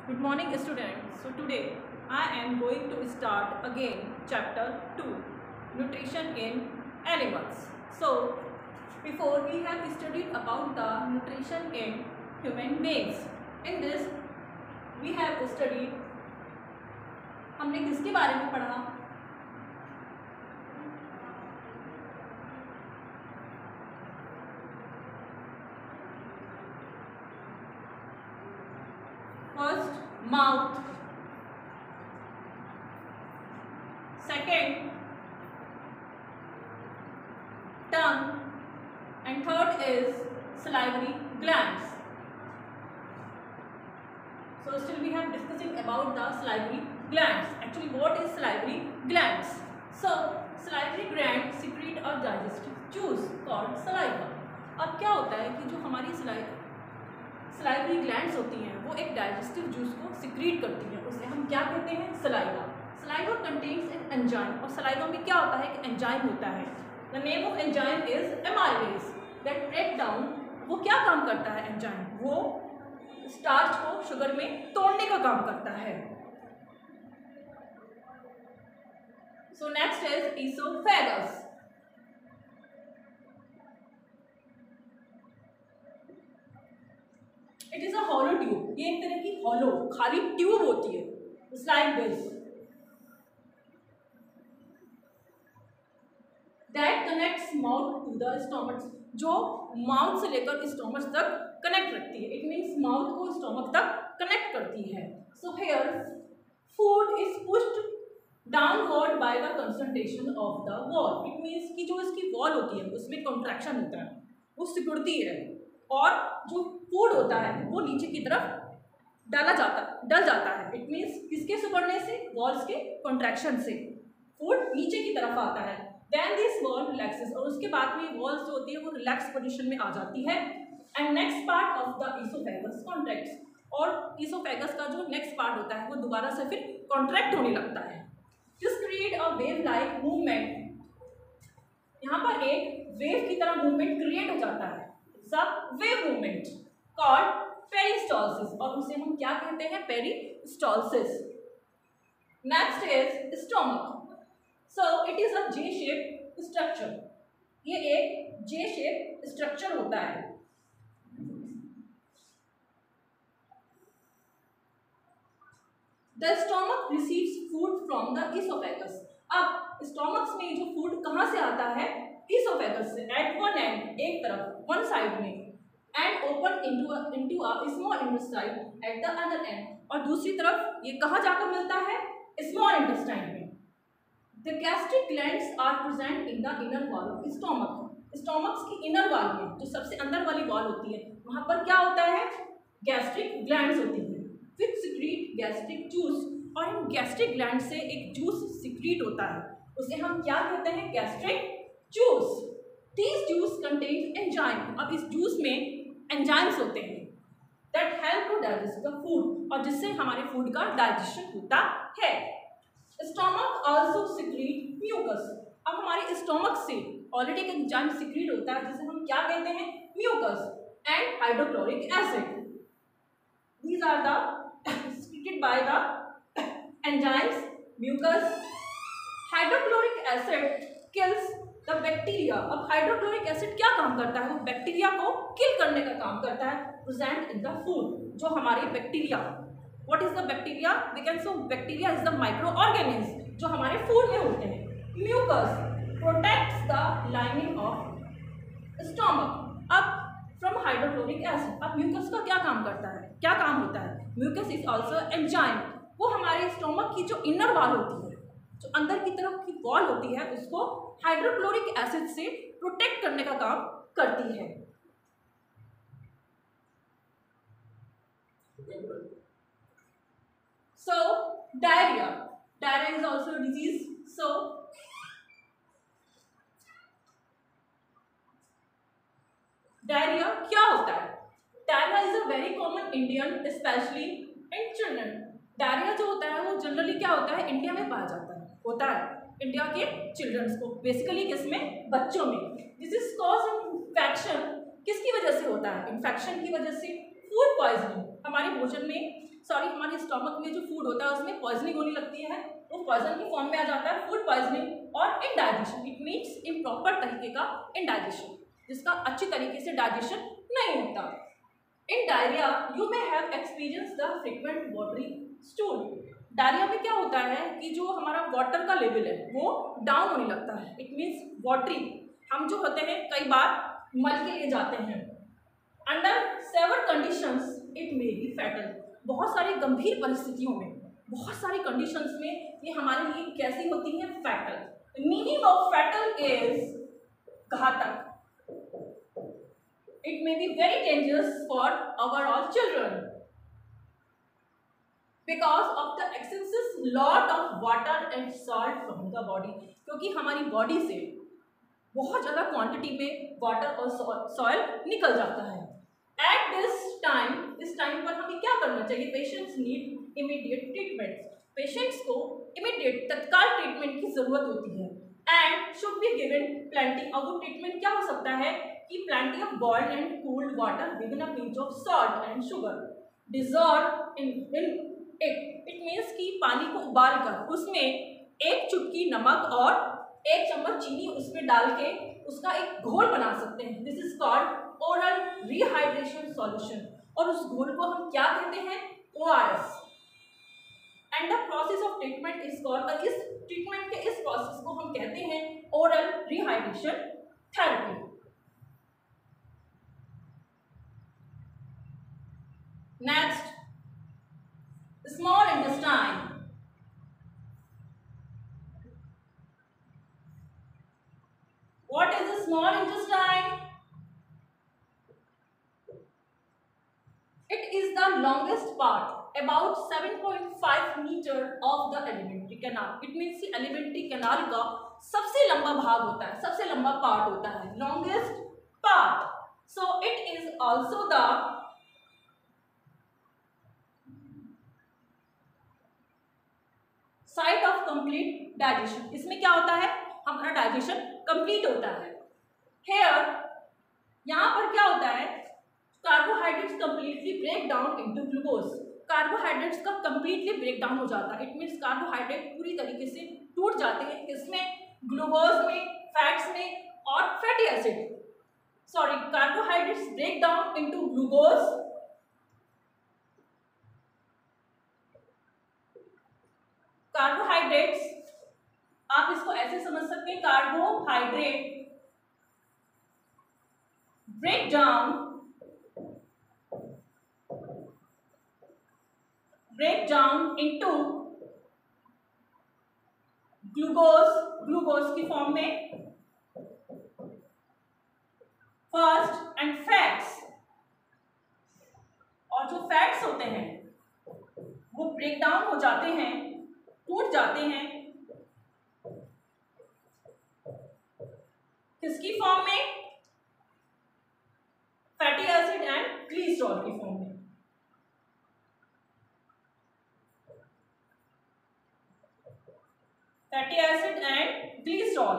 Good morning students. So today I am going to start again chapter 2, nutrition in animals. So before we have studied about the nutrition in human beings. In this we have studied, हमने किसके बारे में पढ़ा? First, mouth. Second, tongue. And third is salivary glands. So still we have discussing about the salivary glands. Actually, what is salivary glands? So salivary glands secrete a digestive juice called saliva. अब क्या होता है कि जो हमारी salivary glands होती हैं वो एक डाइजेस्टिव जूस को सिक्रीट करती हैं, उसे हम क्या कहते हैं? Saliva. Saliva contains an enzyme, और सलाइवा में क्या होता है? एक एंजाइम होता है. The name of enzyme is amylase that break down. वो क्या काम करता है? एंजाइम वो स्टार्च को शुगर में तोड़ने का काम करता है. So next is oesophagus. It is a hollow tube. ये एक तरह की हॉलो खाली ट्यूब होती है. It's like this that connects mouth to the stomach. जो माउथ से लेकर स्टोमक तक कनेक्ट रखती है. इट मीन्स माउथ को स्टोमक तक कनेक्ट करती है. So here food is pushed downward by the concentration of the wall. It means कि जो इसकी वॉल होती है उसमें कॉन्ट्रैक्शन होता है, वो सिकुड़ती है, और जो फूड होता है वो नीचे की तरफ डल जाता है. इट मीन्स किसके सिकुड़ने से? वॉल्स के कॉन्ट्रैक्शन से फूड नीचे की तरफ आता है. देन दिस वॉल रिलैक्सेस, और उसके बाद में वॉल्स जो होती है वो रिलैक्स पोजीशन में आ जाती है. And next part of the oesophagus contracts, और ईसोफेगस का जो नेक्स्ट पार्ट होता है वो दोबारा से फिर कॉन्ट्रैक्ट होने लगता है. This create a wave like movement. यहाँ पर एक वेव की तरह मूवमेंट क्रिएट हो जाता है. वेव मूवमेंट कॉल्ड पेरिस्टॉल्सिस, और उसे हम क्या कहते हैं? Peristalsis. Next is stomach. So it is a J shape structure. ये एक जे शेप स्ट्रक्चर होता है. The stomach receives food from the oesophagus. अब स्टोमक्स में जो फूड कहाँ से आता है? ईसोफेगस से. एट वन एंड, एक तरफ, वन साइड में, and open into a small intestine at the other end, और दूसरी तरफ ये कहाँ जाकर मिलता है? स्मॉल इंटेस्टाइन में. The gastric glands are present in the inner wall of stomach. Stomachs की इनर वॉल में, जो सबसे अंदर वाली वॉल होती है, वहां पर क्या होता है? गैस्ट्रिक ग्लैंड्स होती है विच सिक्रीट गैस्ट्रिक जूस, और इन गैस्ट्रिक ग्लैंड से एक जूस सिक्रीट होता है, उसे हम क्या कहते हैं? Gastric juice. This juice contains enzyme. अब इस जूस में एंजाइम्स होते हैं that help to digest the food, और जिससे हमारे फूड का डाइजेशन होता है. Stomach also secrete mucus. अब हमारे स्टोमक से ऑलरेडी एक एंजाइम सिक्रीट होता है जिसे हम क्या कहते हैं? Mucus and hydrochloric acid. These are the secreted by the enzymes. Mucus, hydrochloric acid kills the bacteria. अब हाइड्रोक्लोरिक एसिड क्या काम करता है? वो बैक्टीरिया को किल करने का काम करता है प्रेजेंट इन द फूड. जो हमारे bacteria, what is the bacteria? We can so bacteria is the micro organism जो हमारे फूड में होते हैं. Mucus protects the lining of stomach. अब फ्रॉम हाइड्रोक्लोरिक एसिड. अब म्यूकस का क्या काम करता है? क्या काम होता है? Mucus is also enzyme. वो हमारे स्टोमक की जो इनर वॉल होती है, जो अंदर की तरफ की वॉल होती है, उसको हाइड्रोक्लोरिक एसिड से प्रोटेक्ट करने का काम करती है. So diarrhea is also a disease. So diarrhea क्या होता है? Diarrhea is a very common Indian, especially in children. Diarrhea जो होता है वो जनरली क्या होता है? इंडिया में पाया होता है इंडिया के चिल्ड्रंस को, बेसिकली किसमें? बच्चों में. This is cause infection. किसकी वजह से होता है? इन्फेक्शन की वजह से. फूड पॉइजनिंग, हमारे भोजन में सॉरी हमारे स्टमक में जो फूड होता है उसमें पॉइजनिंग होने लगती है, वो पॉइजन के फॉर्म में आ जाता है, फूड पॉइजनिंग। और इनडाइजेशन, इट मीन्स इम्प्रॉपर तरीके का इनडाइजेशन, जिसका अच्छी तरीके से डाइजेशन नहीं होता। In diarrhoea you may have experience the frequent watery stool. Diarrhoea में क्या होता है कि जो हमारा वाटर का लेवल है वो डाउन होने लगता है, इट मीन्स वाटरी। हम जो होते हैं कई बार मल के लिए जाते हैं। Under severe conditions it may be fatal. बहुत सारी गंभीर परिस्थितियों में, बहुत सारी कंडीशंस में ये हमारे लिए कैसी होती हैं, fatal. Meaning of fatal is घातक। It may be very dangerous for our all children because of the excessive lot of water and salt from the body। क्योंकि हमारी बॉडी से बहुत ज़्यादा क्वांटिटी में वाटर और सॉइल निकल जाता है। एट दिस टाइम, इस टाइम पर हमें क्या करना चाहिए? Patients need immediate treatment. Patients को इमीडिएट तत्काल ट्रीटमेंट की जरूरत होती है। And should be given plenty. और वो ट्रीटमेंट क्या हो सकता है कि plenty of boiled and cooled water with a pinch of salt and sugar dissolve in it. It means कि पानी को उबालकर उसमें एक चुटकी नमक और एक चम्मच चीनी उसमें डाल के उसका एक घोल बना सकते हैं। This is called oral rehydration solution. और उस घोल को हम क्या कहते हैं? ORS। And the process of treatment is called, इस ट्रीटमेंट के इस प्रोसेस को हम कहते हैं oral rehydration therapy. Next, small intestine. What is the small intestine? It is the longest part, about 7.5 meter of the alimentary canal. It means कि alimentary canal का सबसे लंबा भाग होता है, सबसे लंबा पार्ट होता है, longest part. So it is also the site of complete digestion. इसमें क्या होता है? हमारा डाइजेशन कंप्लीट होता है। हेयर, यहाँ पर क्या होता है? Carbohydrates completely break down into glucose. Carbohydrates का कंप्लीटली ब्रेक डाउन हो जाता है। इट मीन्स कार्बोहाइड्रेट पूरी तरीके से टूट जाते हैं, इसमें ग्लूकोज में, फैट्स में और fatty acid. Sorry, carbohydrates break down into glucose, carbohydrates आप इसको ऐसे समझ सकते हैं, carbohydrate break down into glucose की फॉर्म में फर्स्ट, एंड फैट्स। और जो फैट्स होते हैं वो ब्रेक डाउन हो जाते हैं, टूट जाते हैं, किसकी फॉर्म में? फैटी एसिड एंड ग्लिसरॉल की फॉर्म में। Fatty acid and glycerol.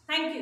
Thank you.